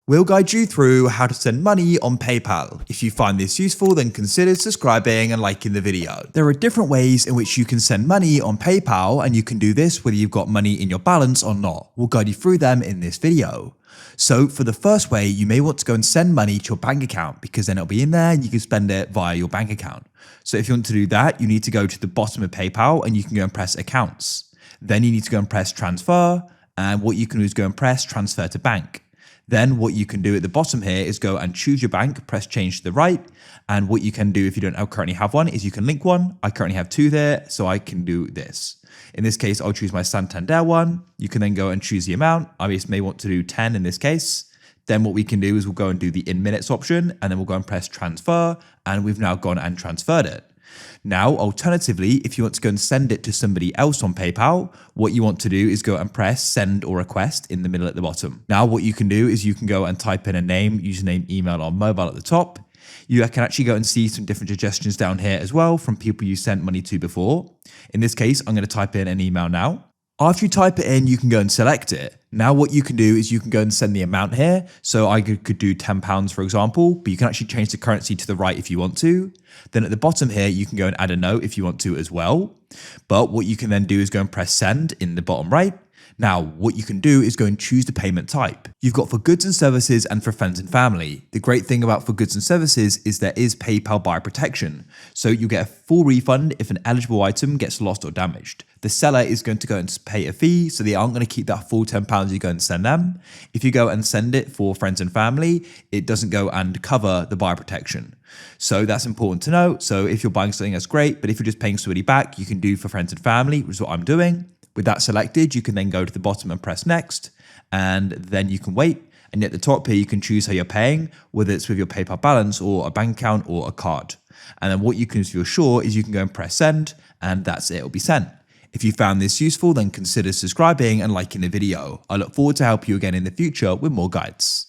We'll guide you through how to send money on PayPal. If you find this useful, then consider subscribing and liking the video. There are different ways in which you can send money on PayPal, and you can do this whether you've got money in your balance or not. We'll guide you through them in this video. So for the first way, you may want to go and send money to your bank account because then it'll be in there and you can spend it via your bank account. So if you want to do that, you need to go to the bottom of PayPal and you can go and press accounts. Then you need to go and press transfer, and what you can do is go and press transfer to bank. Then what you can do at the bottom here is go and choose your bank, press change to the right. And what you can do if you don't currently have one is you can link one. I currently have two there, so I can do this. In this case, I'll choose my Santander one. You can then go and choose the amount. I just may want to do 10 in this case. Then what we can do is we'll go and do the in minutes option, and then we'll go and press transfer, and we've now gone and transferred it. Now, alternatively, if you want to go and send it to somebody else on PayPal, what you want to do is go and press send or request in the middle at the bottom. Now, what you can do is you can go and type in a name, username, email, or mobile at the top. You can actually go and see some different suggestions down here as well from people you sent money to before. In this case, I'm going to type in an email now. After you type it in, you can go and select it. Now what you can do is you can go and send the amount here. So I could do £10, for example, but you can actually change the currency to the right if you want to. Then at the bottom here, you can go and add a note if you want to as well. But what you can then do is go and press send in the bottom right. Now, what you can do is go and choose the payment type. You've got for goods and services and for friends and family. The great thing about for goods and services is there is PayPal buyer protection. So you get a full refund if an eligible item gets lost or damaged. The seller is going to go and pay a fee, so they aren't going to keep that full £10 you go and send them. If you go and send it for friends and family, it doesn't go and cover the buyer protection. So that's important to know. So if you're buying something, that's great. But if you're just paying somebody back, you can do for friends and family, which is what I'm doing. With that selected, you can then go to the bottom and press next, and then you can wait. And at the top here, you can choose how you're paying, whether it's with your PayPal balance or a bank account or a card. And then what you can do if you're sure is you can go and press send, and that's it, it'll be sent. If you found this useful, then consider subscribing and liking the video. I look forward to help you again in the future with more guides.